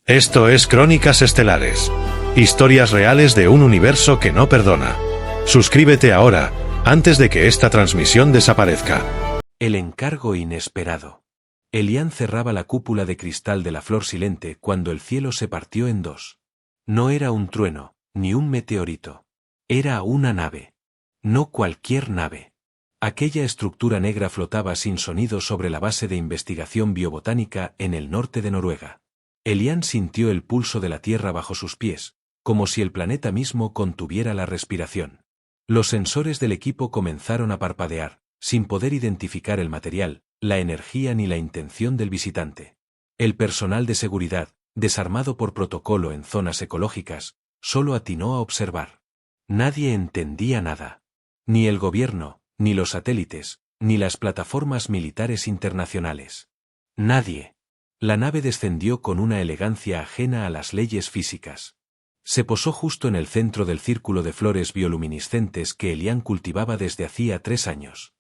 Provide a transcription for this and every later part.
Esto es Crónicas Estelares. Historias reales de un universo que no perdona. Suscríbete ahora, antes de que esta transmisión desaparezca. El encargo inesperado. Elian cerraba la cúpula de cristal de la flor silente cuando el cielo se partió en dos. No era un trueno, ni un meteorito. Era una nave. No cualquier nave. Aquella estructura negra flotaba sin sonido sobre la base de investigación biobotánica en el norte de Noruega. Elian sintió el pulso de la Tierra bajo sus pies, como si el planeta mismo contuviera la respiración. Los sensores del equipo comenzaron a parpadear, sin poder identificar el material, la energía ni la intención del visitante. El personal de seguridad, desarmado por protocolo en zonas ecológicas, solo atinó a observar. Nadie entendía nada. Ni el gobierno, ni los satélites, ni las plataformas militares internacionales. Nadie. La nave descendió con una elegancia ajena a las leyes físicas. Se posó justo en el centro del círculo de flores bioluminiscentes que Elian cultivaba desde hacía 3 años.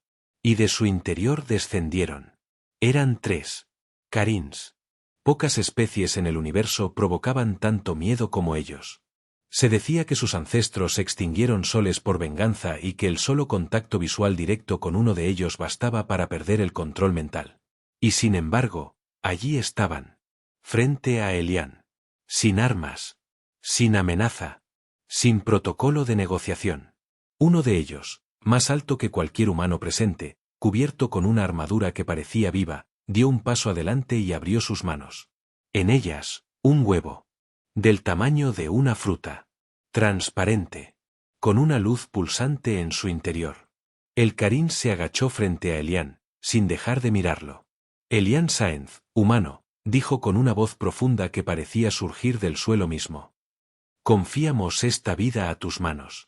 Y de su interior descendieron. Eran 3. Carins. Pocas especies en el universo provocaban tanto miedo como ellos. Se decía que sus ancestros se extinguieron soles por venganza y que el solo contacto visual directo con uno de ellos bastaba para perder el control mental. Y sin embargo, allí estaban. Frente a Elian. Sin armas. Sin amenaza. Sin protocolo de negociación. Uno de ellos, más alto que cualquier humano presente, cubierto con una armadura que parecía viva, dio un paso adelante y abrió sus manos. En ellas, un huevo. Del tamaño de una fruta. Transparente. Con una luz pulsante en su interior. El Carín se agachó frente a Elian, sin dejar de mirarlo. Elian Sáenz, humano, dijo con una voz profunda que parecía surgir del suelo mismo. Confiamos esta vida a tus manos.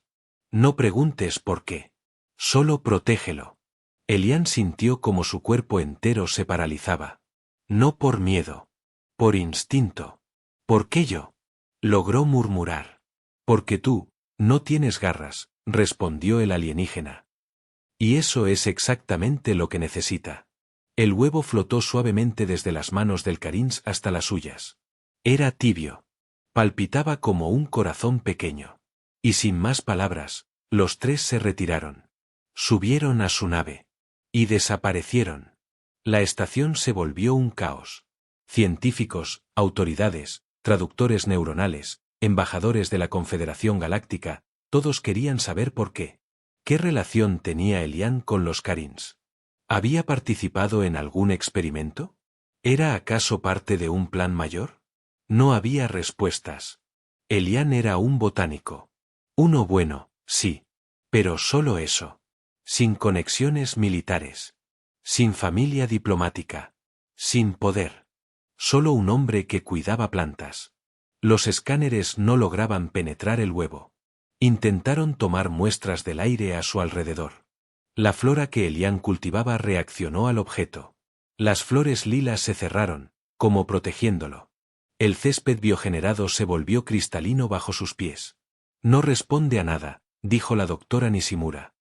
No preguntes por qué. Solo protégelo. Elian sintió como su cuerpo entero se paralizaba. No por miedo. Por instinto. ¿Por qué yo? Logró murmurar. Porque tú, no tienes garras, respondió el alienígena. Y eso es exactamente lo que necesita. El huevo flotó suavemente desde las manos del Carins hasta las suyas. Era tibio. Palpitaba como un corazón pequeño. Y sin más palabras, los 3 se retiraron. Subieron a su nave. Y desaparecieron. La estación se volvió un caos. Científicos, autoridades, traductores neuronales, embajadores de la Confederación Galáctica, todos querían saber por qué. ¿Qué relación tenía Elian con los Carins? ¿Había participado en algún experimento? ¿Era acaso parte de un plan mayor? No había respuestas. Elian era un botánico. Uno bueno, sí. Pero solo eso. Sin conexiones militares. Sin familia diplomática. Sin poder. Solo un hombre que cuidaba plantas. Los escáneres no lograban penetrar el huevo. Intentaron tomar muestras del aire a su alrededor. La flora que Elian cultivaba reaccionó al objeto. Las flores lilas se cerraron, como protegiéndolo. El césped biogenerado se volvió cristalino bajo sus pies. No responde a nada, dijo la doctora Nishimura.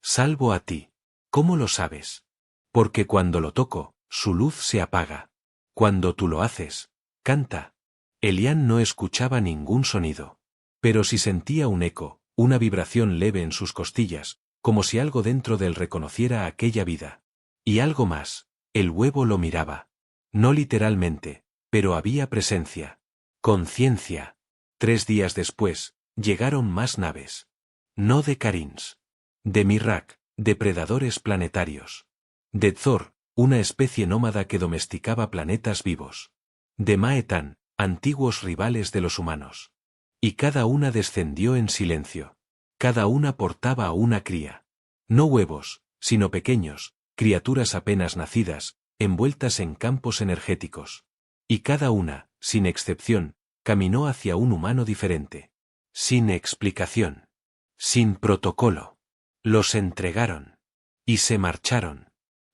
Salvo a ti. ¿Cómo lo sabes? Porque cuando lo toco, su luz se apaga. Cuando tú lo haces, canta. Elian no escuchaba ningún sonido. Pero sí sentía un eco, una vibración leve en sus costillas, como si algo dentro de él reconociera aquella vida. Y algo más, el huevo lo miraba. No literalmente, pero había presencia. Conciencia. 3 días después, llegaron más naves. No de Carins. De Mirak, depredadores planetarios. De Thor, una especie nómada que domesticaba planetas vivos. De Maetán, antiguos rivales de los humanos. Y cada una descendió en silencio. Cada una portaba a una cría. No huevos, sino pequeños, criaturas apenas nacidas, envueltas en campos energéticos. Y cada una, sin excepción, caminó hacia un humano diferente. Sin explicación. Sin protocolo. Los entregaron. Y se marcharon.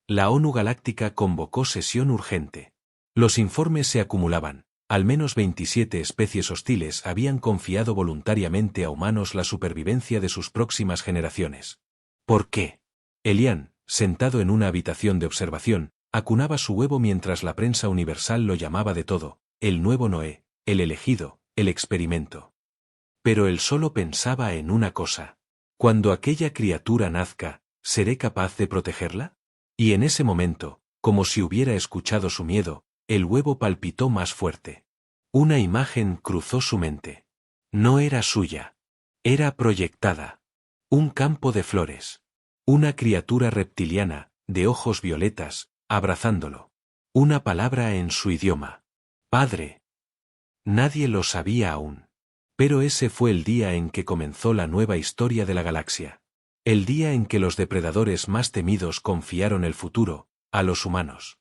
La ONU Galáctica convocó sesión urgente. Los informes se acumulaban. Al menos 27 especies hostiles habían confiado voluntariamente a humanos la supervivencia de sus próximas generaciones. ¿Por qué? Elian, sentado en una habitación de observación, acunaba su huevo mientras la prensa universal lo llamaba de todo, el nuevo Noé, el elegido, el experimento. Pero él solo pensaba en una cosa. Cuando aquella criatura nazca, ¿seré capaz de protegerla? Y en ese momento, como si hubiera escuchado su miedo, el huevo palpitó más fuerte. Una imagen cruzó su mente. No era suya. Era proyectada. Un campo de flores. Una criatura reptiliana, de ojos violetas, abrazándolo. Una palabra en su idioma. Padre. Nadie lo sabía aún. Pero ese fue el día en que comenzó la nueva historia de la galaxia. El día en que los depredadores más temidos confiaron el futuro a los humanos.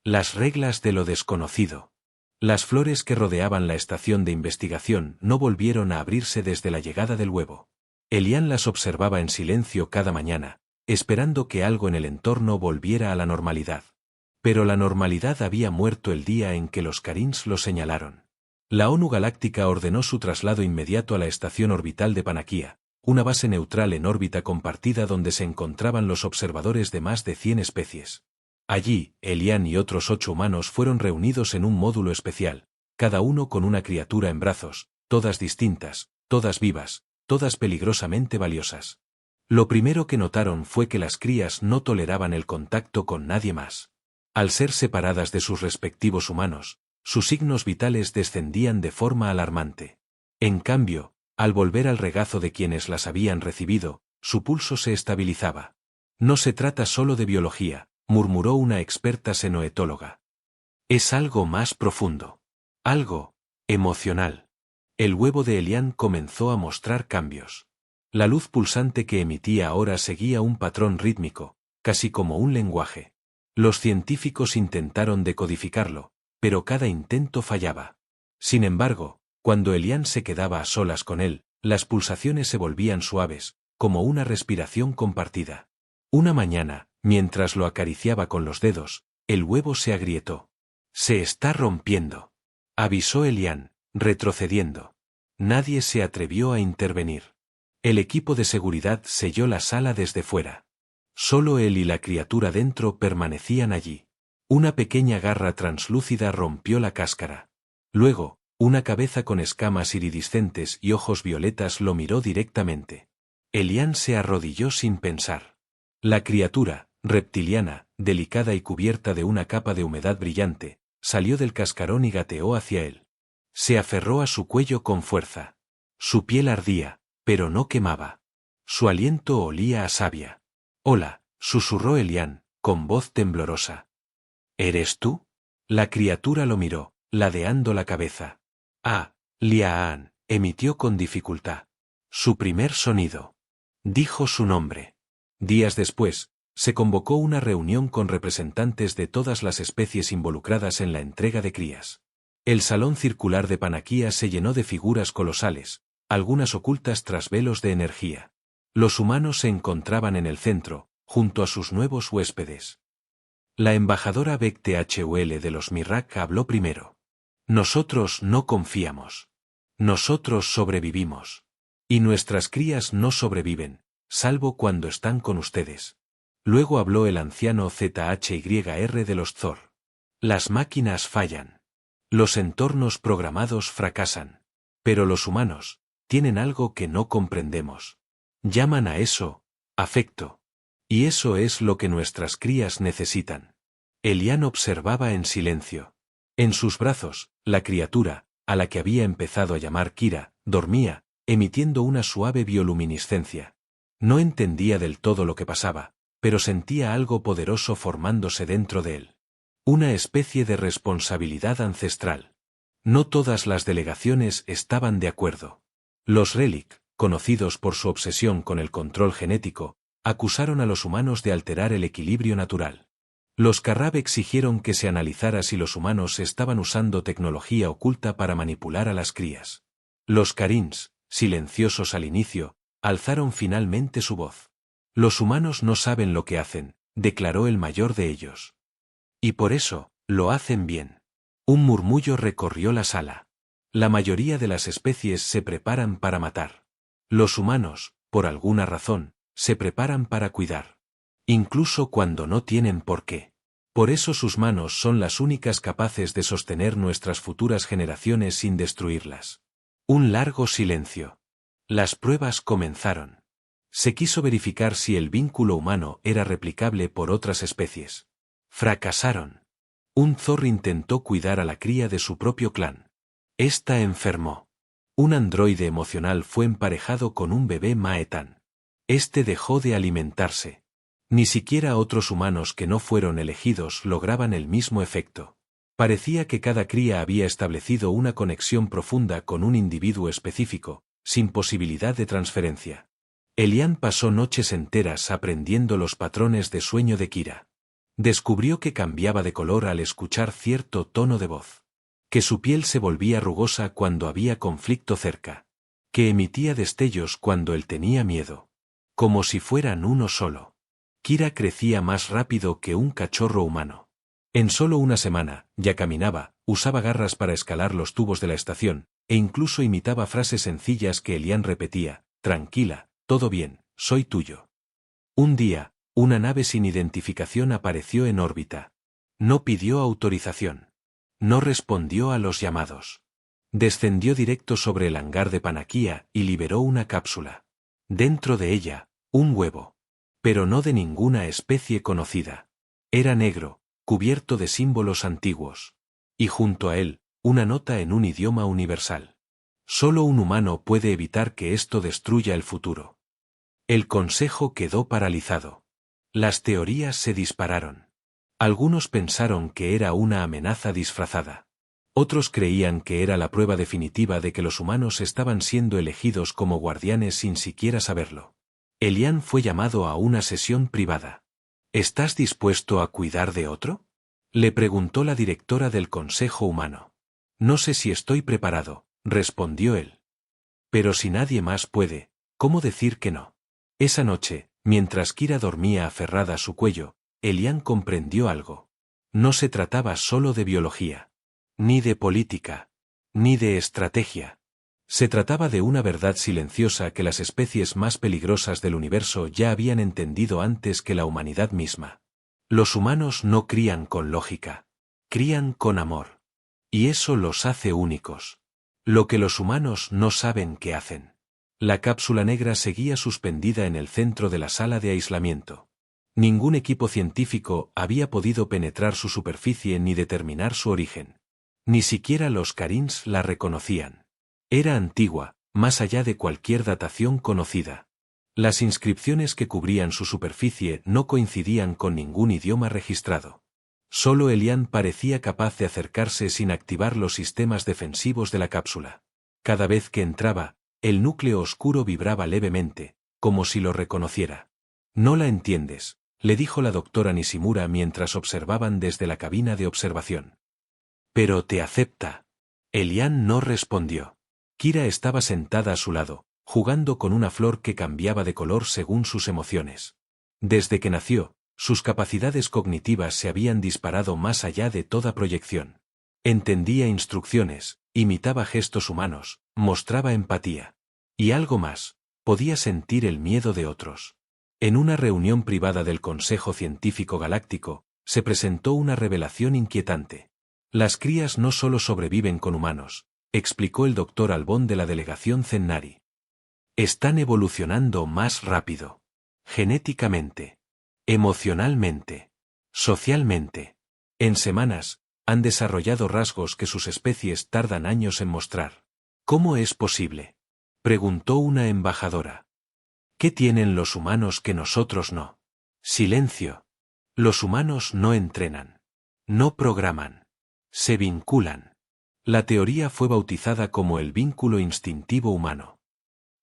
Las reglas de lo desconocido. Las flores que rodeaban la estación de investigación no volvieron a abrirse desde la llegada del huevo. Elian las observaba en silencio cada mañana, esperando que algo en el entorno volviera a la normalidad. Pero la normalidad había muerto el día en que los Karins lo señalaron. La ONU Galáctica ordenó su traslado inmediato a la estación orbital de Panaquía, una base neutral en órbita compartida donde se encontraban los observadores de más de 100 especies. Allí, Elian y otros 8 humanos fueron reunidos en un módulo especial, cada uno con una criatura en brazos, todas distintas, todas vivas, todas peligrosamente valiosas. Lo primero que notaron fue que las crías no toleraban el contacto con nadie más. Al ser separadas de sus respectivos humanos, sus signos vitales descendían de forma alarmante. En cambio, al volver al regazo de quienes las habían recibido, su pulso se estabilizaba. No se trata solo de biología, murmuró una experta senoetóloga. Es algo más profundo. Algo emocional. El huevo de Elian comenzó a mostrar cambios. La luz pulsante que emitía ahora seguía un patrón rítmico, casi como un lenguaje. Los científicos intentaron decodificarlo, pero cada intento fallaba. Sin embargo, cuando Elian se quedaba a solas con él, las pulsaciones se volvían suaves, como una respiración compartida. Una mañana, mientras lo acariciaba con los dedos, el huevo se agrietó. Se está rompiendo, avisó Elian, retrocediendo. Nadie se atrevió a intervenir. El equipo de seguridad selló la sala desde fuera. Solo él y la criatura dentro permanecían allí. Una pequeña garra translúcida rompió la cáscara. Luego, una cabeza con escamas iridiscentes y ojos violetas lo miró directamente. Elian se arrodilló sin pensar. La criatura, reptiliana, delicada y cubierta de una capa de humedad brillante, salió del cascarón y gateó hacia él. Se aferró a su cuello con fuerza. Su piel ardía, pero no quemaba. Su aliento olía a savia. «Hola», susurró Elian, con voz temblorosa. «¿Eres tú?» La criatura lo miró, ladeando la cabeza. «Ah, Liaan», emitió con dificultad. Su primer sonido. Dijo su nombre. Días después, se convocó una reunión con representantes de todas las especies involucradas en la entrega de crías. El salón circular de Panaquía se llenó de figuras colosales, algunas ocultas tras velos de energía. Los humanos se encontraban en el centro, junto a sus nuevos huéspedes. La embajadora Bek-Thul de los Mirrak habló primero. Nosotros no confiamos. Nosotros sobrevivimos. Y nuestras crías no sobreviven, salvo cuando están con ustedes. Luego habló el anciano ZHYR de los Zor. Las máquinas fallan. Los entornos programados fracasan. Pero los humanos tienen algo que no comprendemos. Llaman a eso afecto. Y eso es lo que nuestras crías necesitan. Elian observaba en silencio. En sus brazos, la criatura, a la que había empezado a llamar Kira, dormía, emitiendo una suave bioluminiscencia. No entendía del todo lo que pasaba, pero sentía algo poderoso formándose dentro de él. Una especie de responsabilidad ancestral. No todas las delegaciones estaban de acuerdo. Los Relic, conocidos por su obsesión con el control genético, acusaron a los humanos de alterar el equilibrio natural. Los Karrab exigieron que se analizara si los humanos estaban usando tecnología oculta para manipular a las crías. Los Karins, silenciosos al inicio, alzaron finalmente su voz. Los humanos no saben lo que hacen, declaró el mayor de ellos. Y por eso, lo hacen bien. Un murmullo recorrió la sala. La mayoría de las especies se preparan para matar. Los humanos, por alguna razón, se preparan para cuidar. Incluso cuando no tienen por qué. Por eso sus manos son las únicas capaces de sostener nuestras futuras generaciones sin destruirlas. Un largo silencio. Las pruebas comenzaron. Se quiso verificar si el vínculo humano era replicable por otras especies. Fracasaron. Un zorro intentó cuidar a la cría de su propio clan. Esta enfermó. Un androide emocional fue emparejado con un bebé Maetán. Este dejó de alimentarse. Ni siquiera otros humanos que no fueron elegidos lograban el mismo efecto. Parecía que cada cría había establecido una conexión profunda con un individuo específico, sin posibilidad de transferencia. Elian pasó noches enteras aprendiendo los patrones de sueño de Kira. Descubrió que cambiaba de color al escuchar cierto tono de voz. Que su piel se volvía rugosa cuando había conflicto cerca. Que emitía destellos cuando él tenía miedo. Como si fueran uno solo. Kira crecía más rápido que un cachorro humano. En solo una semana, ya caminaba, usaba garras para escalar los tubos de la estación, e incluso imitaba frases sencillas que Elian repetía: tranquila, todo bien, soy tuyo. Un día, una nave sin identificación apareció en órbita. No pidió autorización. No respondió a los llamados. Descendió directo sobre el hangar de Panaquía y liberó una cápsula. Dentro de ella, un huevo. Pero no de ninguna especie conocida. Era negro, cubierto de símbolos antiguos. Y junto a él, una nota en un idioma universal. Solo un humano puede evitar que esto destruya el futuro. El consejo quedó paralizado. Las teorías se dispararon. Algunos pensaron que era una amenaza disfrazada. Otros creían que era la prueba definitiva de que los humanos estaban siendo elegidos como guardianes sin siquiera saberlo. Elian fue llamado a una sesión privada. ¿Estás dispuesto a cuidar de otro?, le preguntó la directora del Consejo Humano. No sé si estoy preparado, respondió él. Pero si nadie más puede, ¿cómo decir que no? Esa noche, mientras Kira dormía aferrada a su cuello, Elian comprendió algo. No se trataba solo de biología, ni de política, ni de estrategia. Se trataba de una verdad silenciosa que las especies más peligrosas del universo ya habían entendido antes que la humanidad misma. Los humanos no crían con lógica, crían con amor. Y eso los hace únicos. Lo que los humanos no saben que hacen. La cápsula negra seguía suspendida en el centro de la sala de aislamiento. Ningún equipo científico había podido penetrar su superficie ni determinar su origen. Ni siquiera los Karins la reconocían. Era antigua, más allá de cualquier datación conocida. Las inscripciones que cubrían su superficie no coincidían con ningún idioma registrado. Solo Elian parecía capaz de acercarse sin activar los sistemas defensivos de la cápsula. Cada vez que entraba, el núcleo oscuro vibraba levemente, como si lo reconociera. No la entiendes, le dijo la doctora Nishimura mientras observaban desde la cabina de observación. Pero te acepta. Elian no respondió. Kira estaba sentada a su lado, jugando con una flor que cambiaba de color según sus emociones. Desde que nació, sus capacidades cognitivas se habían disparado más allá de toda proyección. Entendía instrucciones, imitaba gestos humanos, mostraba empatía. Y algo más, podía sentir el miedo de otros. En una reunión privada del Consejo Científico Galáctico, se presentó una revelación inquietante. Las crías no solo sobreviven con humanos, explicó el Dr. Albón de la delegación Zennari. Están evolucionando más rápido. Genéticamente. Emocionalmente. Socialmente. En semanas, han desarrollado rasgos que sus especies tardan años en mostrar. ¿Cómo es posible?, preguntó una embajadora. ¿Qué tienen los humanos que nosotros no? Silencio. Los humanos no entrenan. No programan. Se vinculan. La teoría fue bautizada como el vínculo instintivo humano.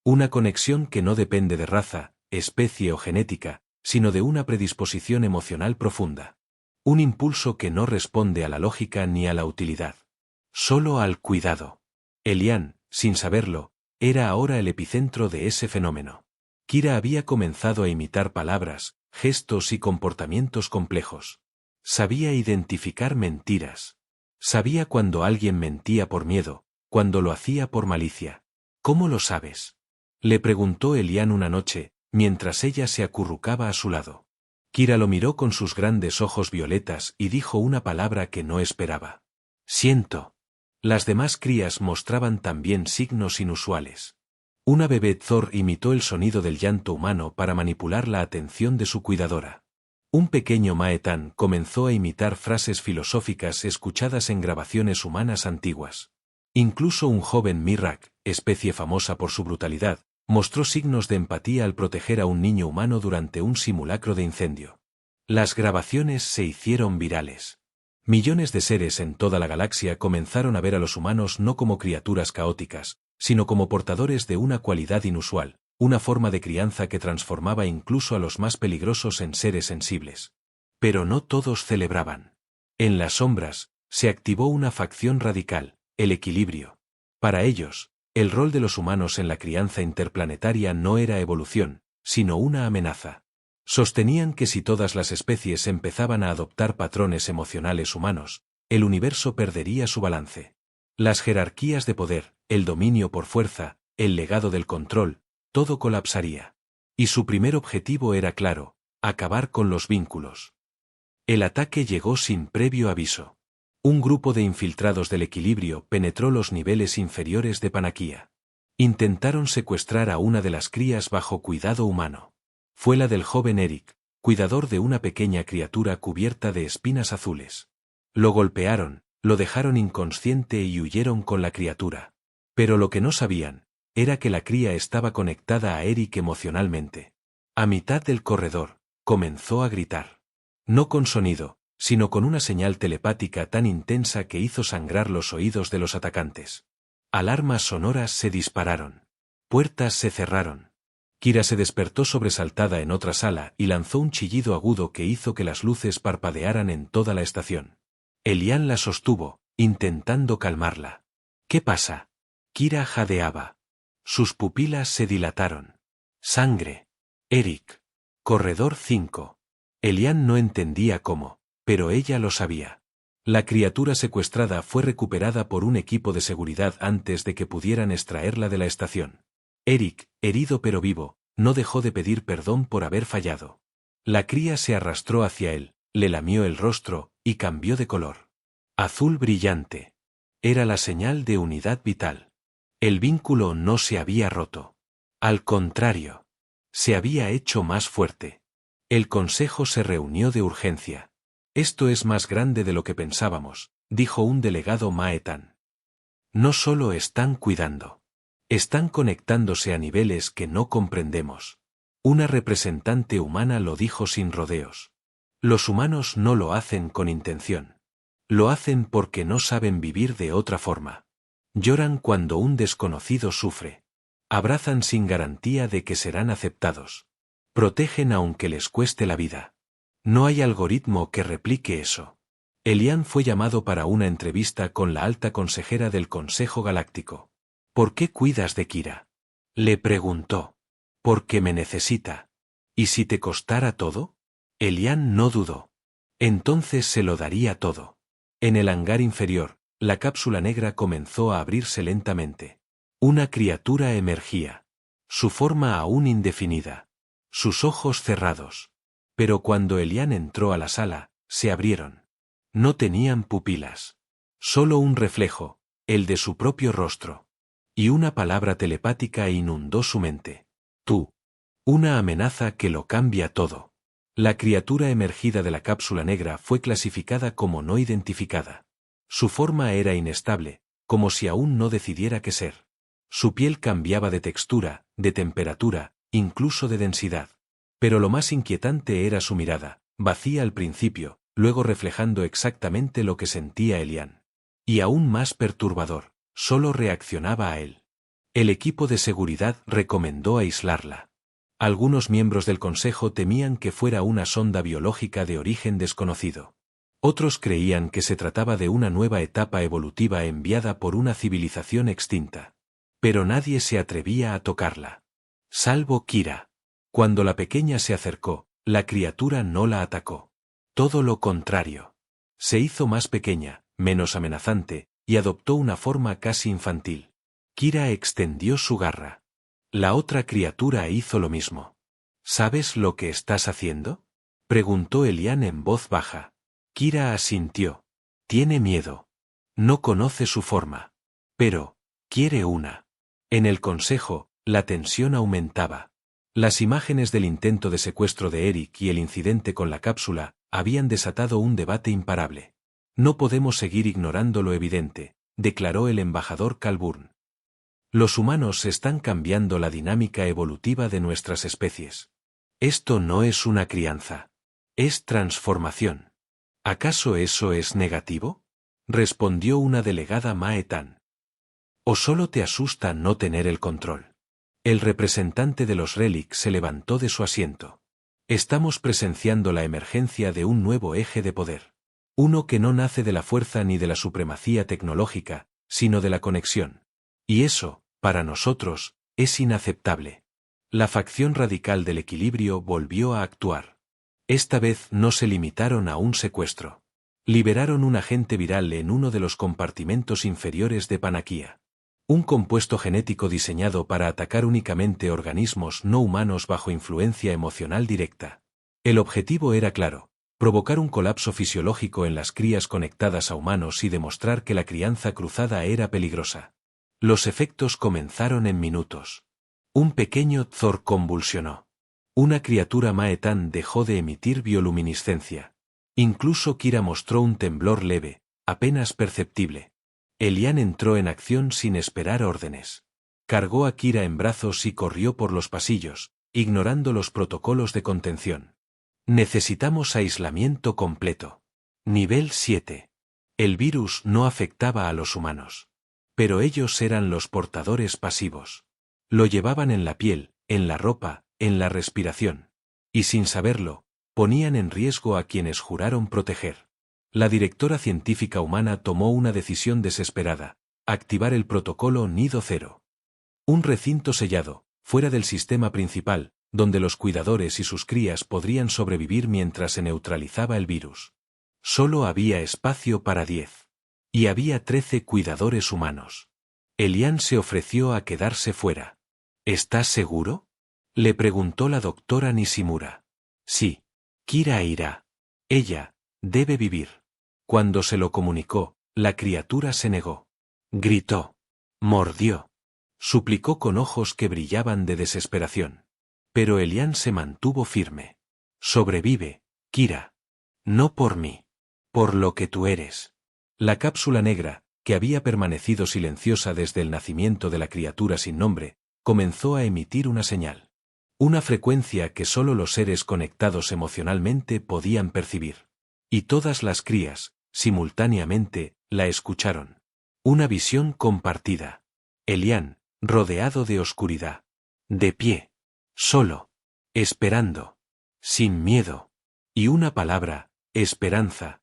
Una conexión que no depende de raza, especie o genética, sino de una predisposición emocional profunda. Un impulso que no responde a la lógica ni a la utilidad. Solo al cuidado. Elian, sin saberlo, era ahora el epicentro de ese fenómeno. Kira había comenzado a imitar palabras, gestos y comportamientos complejos. Sabía identificar mentiras. Sabía cuando alguien mentía por miedo, cuando lo hacía por malicia. ¿Cómo lo sabes?, le preguntó Elian una noche, mientras ella se acurrucaba a su lado. Kira lo miró con sus grandes ojos violetas y dijo una palabra que no esperaba. Siento. Las demás crías mostraban también signos inusuales. Una bebé Thor imitó el sonido del llanto humano para manipular la atención de su cuidadora. Un pequeño Maetán comenzó a imitar frases filosóficas escuchadas en grabaciones humanas antiguas. Incluso un joven Mirrak, especie famosa por su brutalidad, mostró signos de empatía al proteger a un niño humano durante un simulacro de incendio. Las grabaciones se hicieron virales. Millones de seres en toda la galaxia comenzaron a ver a los humanos no como criaturas caóticas, sino como portadores de una cualidad inusual, una forma de crianza que transformaba incluso a los más peligrosos en seres sensibles. Pero no todos celebraban. En las sombras, se activó una facción radical, el equilibrio. Para ellos, el rol de los humanos en la crianza interplanetaria no era evolución, sino una amenaza. Sostenían que si todas las especies empezaban a adoptar patrones emocionales humanos, el universo perdería su balance. Las jerarquías de poder, el dominio por fuerza, el legado del control, todo colapsaría. Y su primer objetivo era claro: acabar con los vínculos. El ataque llegó sin previo aviso. Un grupo de infiltrados del equilibrio penetró los niveles inferiores de Panaquía. Intentaron secuestrar a una de las crías bajo cuidado humano. Fue la del joven Eric, cuidador de una pequeña criatura cubierta de espinas azules. Lo golpearon, lo dejaron inconsciente y huyeron con la criatura. Pero lo que no sabían era que la cría estaba conectada a Eric emocionalmente. A mitad del corredor, comenzó a gritar. No con sonido, sino con una señal telepática tan intensa que hizo sangrar los oídos de los atacantes. Alarmas sonoras se dispararon. Puertas se cerraron. Kira se despertó sobresaltada en otra sala y lanzó un chillido agudo que hizo que las luces parpadearan en toda la estación. Elian la sostuvo, intentando calmarla. ¿Qué pasa? Kira jadeaba. Sus pupilas se dilataron. Sangre. Eric. Corredor 5. Elian no entendía cómo, pero ella lo sabía. La criatura secuestrada fue recuperada por un equipo de seguridad antes de que pudieran extraerla de la estación. Eric, herido pero vivo, no dejó de pedir perdón por haber fallado. La cría se arrastró hacia él, le lamió el rostro, y cambió de color. Azul brillante. Era la señal de unidad vital. El vínculo no se había roto. Al contrario, se había hecho más fuerte. El consejo se reunió de urgencia. Esto es más grande de lo que pensábamos, dijo un delegado Maetán. No solo están cuidando. Están conectándose a niveles que no comprendemos. Una representante humana lo dijo sin rodeos. Los humanos no lo hacen con intención. Lo hacen porque no saben vivir de otra forma. Lloran cuando un desconocido sufre. Abrazan sin garantía de que serán aceptados. Protegen aunque les cueste la vida. No hay algoritmo que replique eso. Elian fue llamado para una entrevista con la alta consejera del Consejo Galáctico. ¿Por qué cuidas de Kira? Le preguntó. Porque me necesita. ¿Y si te costara todo? Elian no dudó. Entonces se lo daría todo. En el hangar inferior, la cápsula negra comenzó a abrirse lentamente. Una criatura emergía. Su forma aún indefinida. Sus ojos cerrados. Pero cuando Elian entró a la sala, se abrieron. No tenían pupilas. Solo un reflejo, el de su propio rostro. Y una palabra telepática inundó su mente. Tú. Una amenaza que lo cambia todo. La criatura emergida de la cápsula negra fue clasificada como no identificada. Su forma era inestable, como si aún no decidiera qué ser. Su piel cambiaba de textura, de temperatura, incluso de densidad. Pero lo más inquietante era su mirada, vacía al principio, luego reflejando exactamente lo que sentía Elian. Y aún más perturbador, solo reaccionaba a él. El equipo de seguridad recomendó aislarla. Algunos miembros del consejo temían que fuera una sonda biológica de origen desconocido. Otros creían que se trataba de una nueva etapa evolutiva enviada por una civilización extinta. Pero nadie se atrevía a tocarla. Salvo Kira. Cuando la pequeña se acercó, la criatura no la atacó. Todo lo contrario. Se hizo más pequeña, menos amenazante, y adoptó una forma casi infantil. Kira extendió su garra. La otra criatura hizo lo mismo. ¿Sabes lo que estás haciendo? Preguntó Elian en voz baja. Kira asintió. Tiene miedo. No conoce su forma. Pero, quiere una. En el consejo, la tensión aumentaba. Las imágenes del intento de secuestro de Eric y el incidente con la cápsula habían desatado un debate imparable. No podemos seguir ignorando lo evidente, declaró el embajador Calburn. Los humanos están cambiando la dinámica evolutiva de nuestras especies. Esto no es una crianza. Es transformación. ¿Acaso eso es negativo? Respondió una delegada Mae-Tan. ¿O solo te asusta no tener el control? El representante de los Relic se levantó de su asiento. Estamos presenciando la emergencia de un nuevo eje de poder. Uno que no nace de la fuerza ni de la supremacía tecnológica, sino de la conexión. Y eso, para nosotros, es inaceptable. La facción radical del equilibrio volvió a actuar. Esta vez no se limitaron a un secuestro. Liberaron un agente viral en uno de los compartimentos inferiores de Panaquía. Un compuesto genético diseñado para atacar únicamente organismos no humanos bajo influencia emocional directa. El objetivo era claro: provocar un colapso fisiológico en las crías conectadas a humanos y demostrar que la crianza cruzada era peligrosa. Los efectos comenzaron en minutos. Un pequeño Thor convulsionó. Una criatura Mae-Tan dejó de emitir bioluminiscencia. Incluso Kira mostró un temblor leve, apenas perceptible. Elian entró en acción sin esperar órdenes. Cargó a Kira en brazos y corrió por los pasillos, ignorando los protocolos de contención. Necesitamos aislamiento completo. Nivel 7. El virus no afectaba a los humanos. Pero ellos eran los portadores pasivos. Lo llevaban en la piel, en la ropa, en la respiración. Y sin saberlo, ponían en riesgo a quienes juraron proteger. La directora científica humana tomó una decisión desesperada: activar el protocolo Nido Cero. Un recinto sellado, fuera del sistema principal, donde los cuidadores y sus crías podrían sobrevivir mientras se neutralizaba el virus. Solo había espacio para 10. Y había 13 cuidadores humanos. Elian se ofreció a quedarse fuera. ¿Estás seguro?, le preguntó la doctora Nishimura. Sí. Kira irá. Ella debe vivir. Cuando se lo comunicó, la criatura se negó. Gritó. Mordió. Suplicó con ojos que brillaban de desesperación. Pero Elian se mantuvo firme. Sobrevive, Kira. No por mí. Por lo que tú eres. La cápsula negra, que había permanecido silenciosa desde el nacimiento de la criatura sin nombre, comenzó a emitir una señal. Una frecuencia que solo los seres conectados emocionalmente podían percibir. Y todas las crías, simultáneamente, la escucharon. Una visión compartida. Elian, rodeado de oscuridad. De pie. Solo. Esperando. Sin miedo. Y una palabra: esperanza.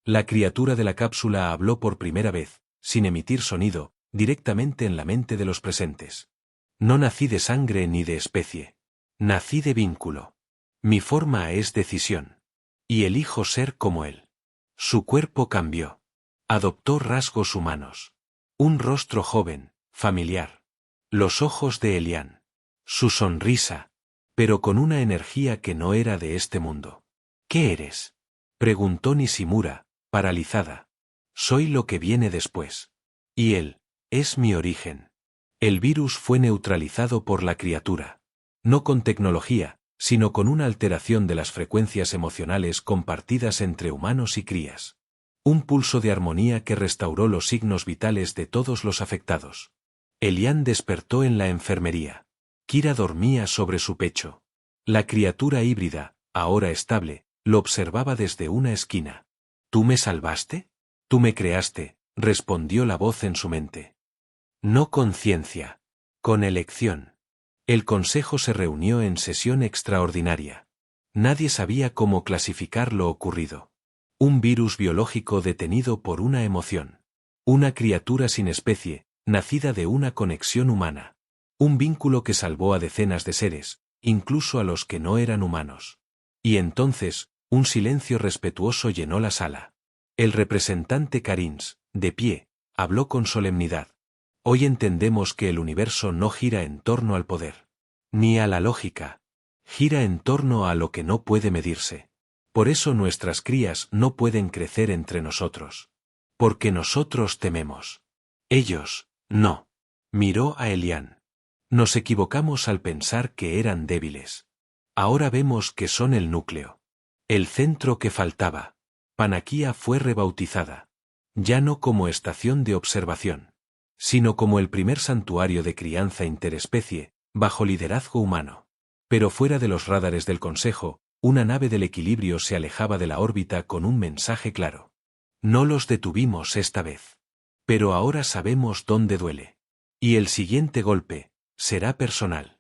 La criatura de la cápsula habló por primera vez, sin emitir sonido, directamente en la mente de los presentes. No nací de sangre ni de especie. Nací de vínculo. Mi forma es decisión. Y elijo ser como él. Su cuerpo cambió. Adoptó rasgos humanos. Un rostro joven, familiar. Los ojos de Elian. Su sonrisa. Pero con una energía que no era de este mundo. ¿Qué eres?, preguntó Nishimura, paralizada. Soy lo que viene después. Y él es mi origen. El virus fue neutralizado por la criatura. No con tecnología, sino con una alteración de las frecuencias emocionales compartidas entre humanos y crías. Un pulso de armonía que restauró los signos vitales de todos los afectados. Elian despertó en la enfermería. Kira dormía sobre su pecho. La criatura híbrida, ahora estable, lo observaba desde una esquina. ¿Tú me salvaste? Tú me creaste, respondió la voz en su mente. No con ciencia. Con elección. El consejo se reunió en sesión extraordinaria. Nadie sabía cómo clasificar lo ocurrido. Un virus biológico detenido por una emoción. Una criatura sin especie, nacida de una conexión humana. Un vínculo que salvó a decenas de seres, incluso a los que no eran humanos. Y entonces, un silencio respetuoso llenó la sala. El representante Karins, de pie, habló con solemnidad. Hoy entendemos que el universo no gira en torno al poder. Ni a la lógica. Gira en torno a lo que no puede medirse. Por eso nuestras crías no pueden crecer entre nosotros. Porque nosotros tememos. Ellos, no. Miró a Elian. Nos equivocamos al pensar que eran débiles. Ahora vemos que son el núcleo. El centro que faltaba. Panaquía fue rebautizada. Ya no como estación de observación, sino como el primer santuario de crianza interespecie, bajo liderazgo humano. Pero fuera de los radares del Consejo, una nave del equilibrio se alejaba de la órbita con un mensaje claro. No los detuvimos esta vez. Pero ahora sabemos dónde duele. Y el siguiente golpe será personal.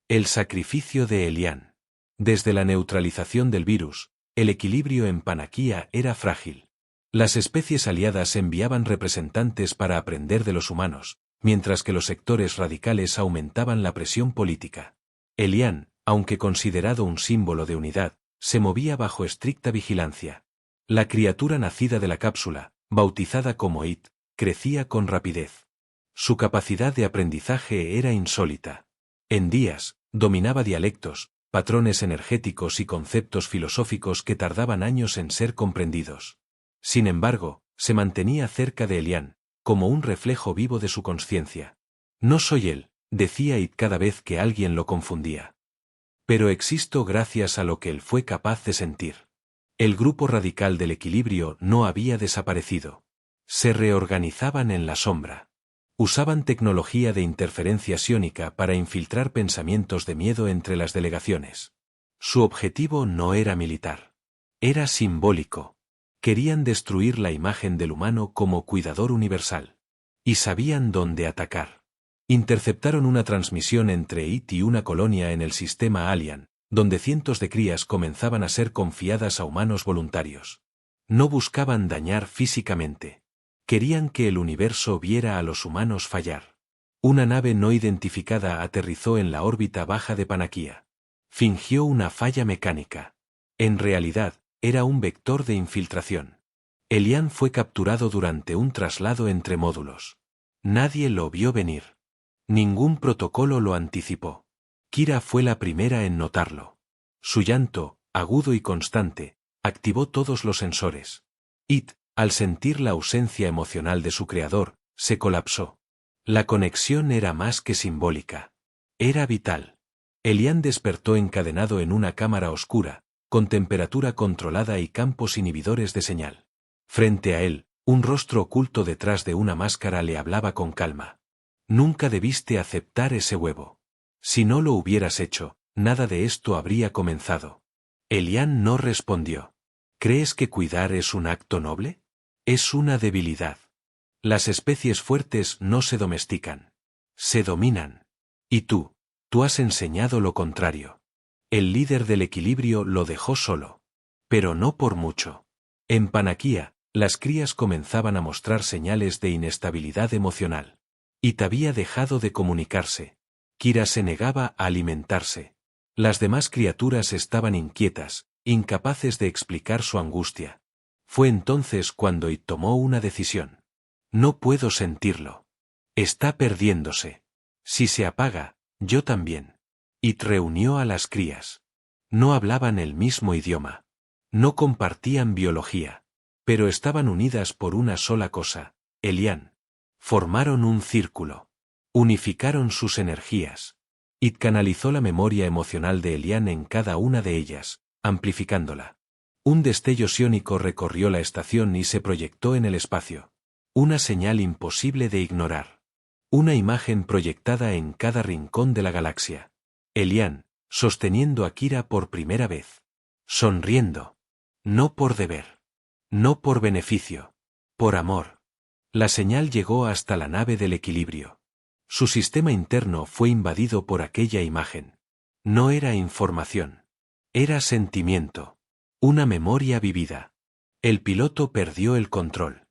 El sacrificio de Elian. Desde la neutralización del virus, el equilibrio en Panaquía era frágil. Las especies aliadas enviaban representantes para aprender de los humanos, mientras que los sectores radicales aumentaban la presión política. Elian, aunque considerado un símbolo de unidad, se movía bajo estricta vigilancia. La criatura nacida de la cápsula, bautizada como It, crecía con rapidez. Su capacidad de aprendizaje era insólita. En días, dominaba dialectos, patrones energéticos y conceptos filosóficos que tardaban años en ser comprendidos. Sin embargo, se mantenía cerca de Elian, como un reflejo vivo de su consciencia. No soy él, decía It cada vez que alguien lo confundía. Pero existo gracias a lo que él fue capaz de sentir. El grupo radical del equilibrio no había desaparecido. Se reorganizaban en la sombra. Usaban tecnología de interferencia psiónica para infiltrar pensamientos de miedo entre las delegaciones. Su objetivo no era militar. Era simbólico. Querían destruir la imagen del humano como cuidador universal. Y sabían dónde atacar. Interceptaron una transmisión entre It y una colonia en el sistema Alien, donde cientos de crías comenzaban a ser confiadas a humanos voluntarios. No buscaban dañar físicamente. Querían que el universo viera a los humanos fallar. Una nave no identificada aterrizó en la órbita baja de Panaquía. Fingió una falla mecánica. En realidad, era un vector de infiltración. Elian fue capturado durante un traslado entre módulos. Nadie lo vio venir. Ningún protocolo lo anticipó. Kira fue la primera en notarlo. Su llanto, agudo y constante, activó todos los sensores. It, al sentir la ausencia emocional de su creador, se colapsó. La conexión era más que simbólica. Era vital. Elian despertó encadenado en una cámara oscura, con temperatura controlada y campos inhibidores de señal. Frente a él, un rostro oculto detrás de una máscara le hablaba con calma. Nunca debiste aceptar ese huevo. Si no lo hubieras hecho, nada de esto habría comenzado. Elian no respondió. ¿Crees que cuidar es un acto noble? Es una debilidad. Las especies fuertes no se domestican. Se dominan. Y tú has enseñado lo contrario. El líder del equilibrio lo dejó solo. Pero no por mucho. En Panaquía, las crías comenzaban a mostrar señales de inestabilidad emocional. It había dejado de comunicarse. Kira se negaba a alimentarse. Las demás criaturas estaban inquietas, incapaces de explicar su angustia. Fue entonces cuando It tomó una decisión. No puedo sentirlo. Está perdiéndose. Si se apaga, yo también. It reunió a las crías. No hablaban el mismo idioma. No compartían biología. Pero estaban unidas por una sola cosa, Elian. Formaron un círculo. Unificaron sus energías. It canalizó la memoria emocional de Elian en cada una de ellas, amplificándola. Un destello psiónico recorrió la estación y se proyectó en el espacio. Una señal imposible de ignorar. Una imagen proyectada en cada rincón de la galaxia. Elian, sosteniendo a Kira por primera vez. Sonriendo. No por deber. No por beneficio. Por amor. La señal llegó hasta la nave del equilibrio. Su sistema interno fue invadido por aquella imagen. No era información. Era sentimiento. Una memoria vivida. El piloto perdió el control.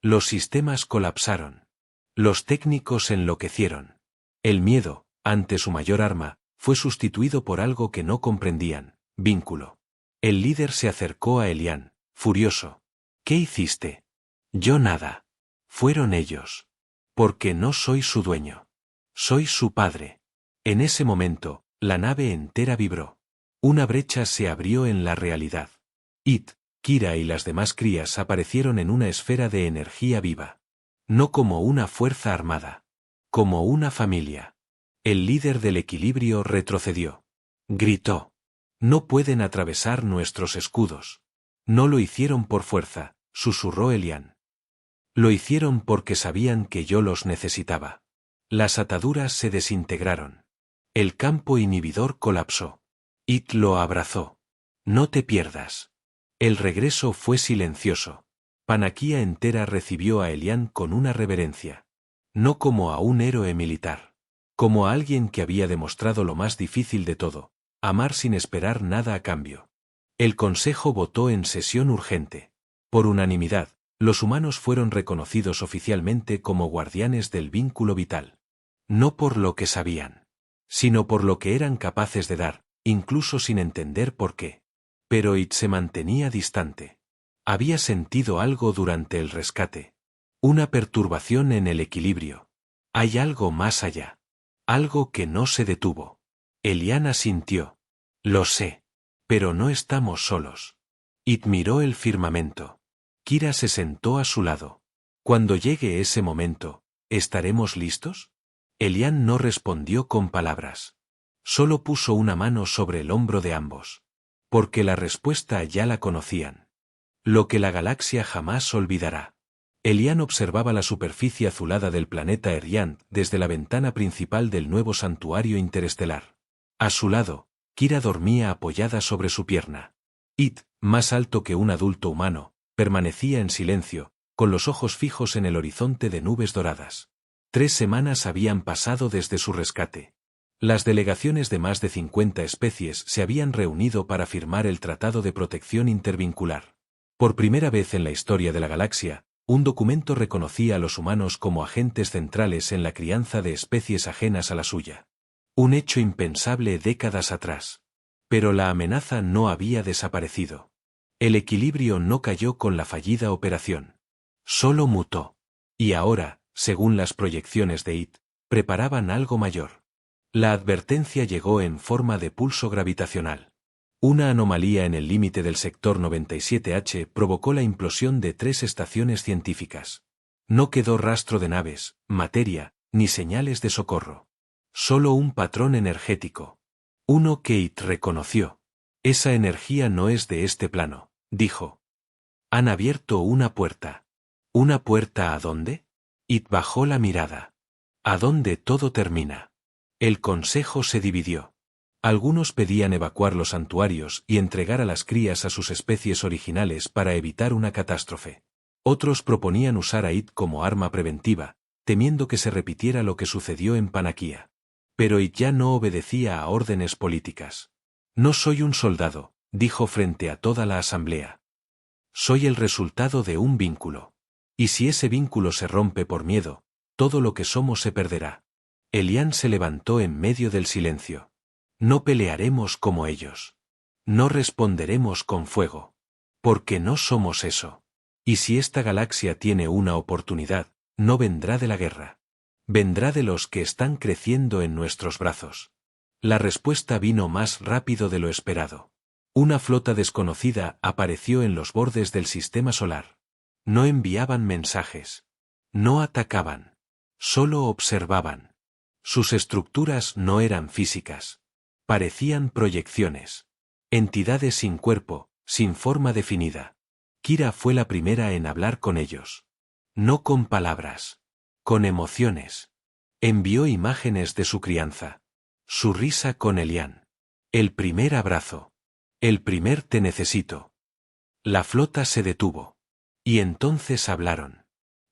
Los sistemas colapsaron. Los técnicos enloquecieron. El miedo, ante su mayor arma, fue sustituido por algo que no comprendían, vínculo. El líder se acercó a Elian, furioso. ¿Qué hiciste? Yo nada. Fueron ellos. Porque no soy su dueño. Soy su padre. En ese momento, la nave entera vibró. Una brecha se abrió en la realidad. It, Kira y las demás crías aparecieron en una esfera de energía viva. No como una fuerza armada. Como una familia. El líder del equilibrio retrocedió. Gritó. No pueden atravesar nuestros escudos. No lo hicieron por fuerza, susurró Elian. Lo hicieron porque sabían que yo los necesitaba. Las ataduras se desintegraron. El campo inhibidor colapsó. It lo abrazó. No te pierdas. El regreso fue silencioso. Panaquía entera recibió a Elian con una reverencia. No como a un héroe militar. Como a alguien que había demostrado lo más difícil de todo, amar sin esperar nada a cambio. El consejo votó en sesión urgente. Por unanimidad, los humanos fueron reconocidos oficialmente como guardianes del vínculo vital. No por lo que sabían, sino por lo que eran capaces de dar, incluso sin entender por qué. Pero It se mantenía distante. Había sentido algo durante el rescate. Una perturbación en el equilibrio. Hay algo más allá. Algo que no se detuvo. Elian asintió. Lo sé. Pero no estamos solos. It miró el firmamento. Kira se sentó a su lado. Cuando llegue ese momento, ¿estaremos listos? Elian no respondió con palabras. Solo puso una mano sobre el hombro de ambos. Porque la respuesta ya la conocían. Lo que la galaxia jamás olvidará. Elian observaba la superficie azulada del planeta Eriant desde la ventana principal del nuevo santuario interestelar. A su lado, Kira dormía apoyada sobre su pierna. It, más alto que un adulto humano, permanecía en silencio, con los ojos fijos en el horizonte de nubes doradas. 3 semanas habían pasado desde su rescate. Las delegaciones de más de 50 especies se habían reunido para firmar el Tratado de Protección Intervincular. Por primera vez en la historia de la galaxia, un documento reconocía a los humanos como agentes centrales en la crianza de especies ajenas a la suya. Un hecho impensable décadas atrás. Pero la amenaza no había desaparecido. El equilibrio no cayó con la fallida operación. Solo mutó. Y ahora, según las proyecciones de It, preparaban algo mayor. La advertencia llegó en forma de pulso gravitacional. Una anomalía en el límite del sector 97H provocó la implosión de 3 estaciones científicas. No quedó rastro de naves, materia, ni señales de socorro. Solo un patrón energético. Uno que It reconoció. Esa energía no es de este plano, dijo. Han abierto una puerta. ¿Una puerta a dónde? It bajó la mirada. ¿A dónde todo termina? El consejo se dividió. Algunos pedían evacuar los santuarios y entregar a las crías a sus especies originales para evitar una catástrofe. Otros proponían usar a It como arma preventiva, temiendo que se repitiera lo que sucedió en Panaquía. Pero It ya no obedecía a órdenes políticas. No soy un soldado, dijo frente a toda la asamblea. Soy el resultado de un vínculo. Y si ese vínculo se rompe por miedo, todo lo que somos se perderá. Elian se levantó en medio del silencio. No pelearemos como ellos. No responderemos con fuego. Porque no somos eso. Y si esta galaxia tiene una oportunidad, no vendrá de la guerra. Vendrá de los que están creciendo en nuestros brazos. La respuesta vino más rápido de lo esperado. Una flota desconocida apareció en los bordes del sistema solar. No enviaban mensajes. No atacaban. Solo observaban. Sus estructuras no eran físicas. Parecían proyecciones. Entidades sin cuerpo, sin forma definida. Kira fue la primera en hablar con ellos. No con palabras. Con emociones. Envió imágenes de su crianza. Su risa con Elian. El primer abrazo. El primer te necesito. La flota se detuvo. Y entonces hablaron.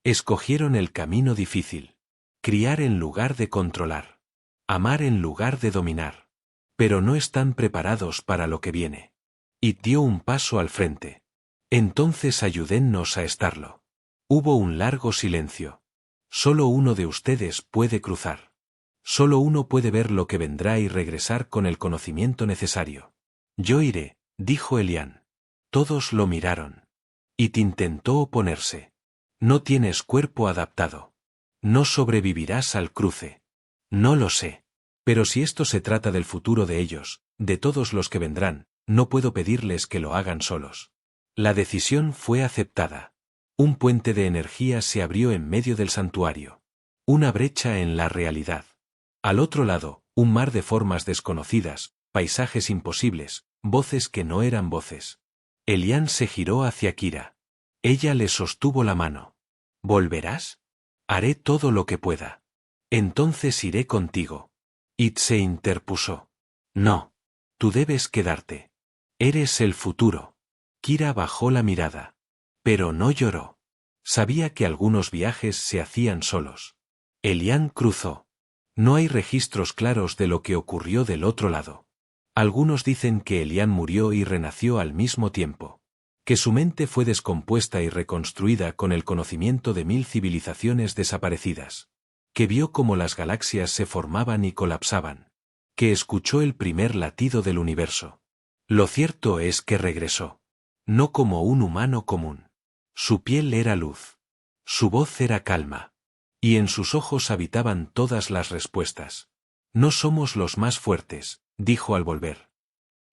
Escogieron el camino difícil. Criar en lugar de controlar. Amar en lugar de dominar. Pero no están preparados para lo que viene. Y dio un paso al frente. Entonces ayúdennos a estarlo. Hubo un largo silencio. Solo uno de ustedes puede cruzar. Solo uno puede ver lo que vendrá y regresar con el conocimiento necesario. Yo iré, dijo Elian. Todos lo miraron. It intentó oponerse. No tienes cuerpo adaptado. No sobrevivirás al cruce. No lo sé. Pero si esto se trata del futuro de ellos, De todos los que vendrán, no puedo pedirles que lo hagan solos. La decisión fue aceptada. Un puente de energía se abrió en medio del santuario. Una brecha en la realidad. Al otro lado, un mar de formas desconocidas, paisajes imposibles, voces que no eran voces. Elian se giró hacia Kira. Ella le sostuvo la mano. ¿Volverás? Haré todo lo que pueda. Entonces iré contigo. It se interpuso. No. Tú debes quedarte. Eres el futuro. Kira bajó la mirada. Pero no lloró. Sabía que algunos viajes se hacían solos. Elian cruzó. No hay registros claros de lo que ocurrió del otro lado. Algunos dicen que Elian murió y renació al mismo tiempo. Que su mente fue descompuesta y reconstruida con el conocimiento de 1000 civilizaciones desaparecidas. Que vio cómo las galaxias se formaban y colapsaban. Que escuchó el primer latido del universo. Lo cierto es que regresó. No como un humano común. Su piel era luz. Su voz era calma. Y en sus ojos habitaban todas las respuestas. No somos los más fuertes, dijo al volver.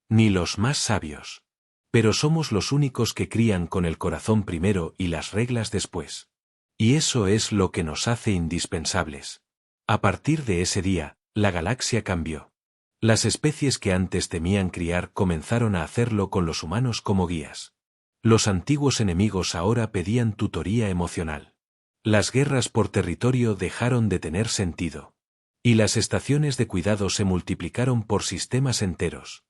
Ni los más sabios. Pero somos los únicos que crían con el corazón primero y las reglas después. Y eso es lo que nos hace indispensables. A partir de ese día, la galaxia cambió. Las especies que antes temían criar comenzaron a hacerlo con los humanos como guías. Los antiguos enemigos ahora pedían tutoría emocional. Las guerras por territorio dejaron de tener sentido. Y las estaciones de cuidado se multiplicaron por sistemas enteros.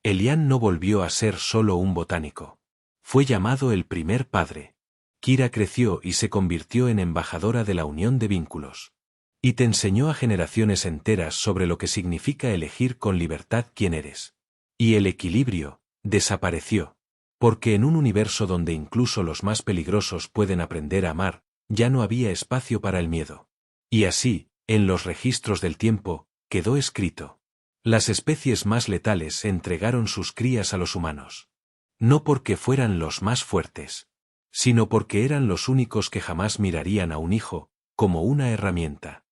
Elian no volvió a ser solo un botánico. Fue llamado el primer padre. Kira creció y se convirtió en embajadora de la unión de vínculos. Y te enseñó a generaciones enteras sobre lo que significa elegir con libertad quién eres. Y el equilibrio desapareció. Porque en un universo donde incluso los más peligrosos pueden aprender a amar, ya no había espacio para el miedo. Y así, en los registros del tiempo, quedó escrito. Las especies más letales entregaron sus crías a los humanos. No porque fueran los más fuertes, sino porque eran los únicos que jamás mirarían a un hijo como una herramienta.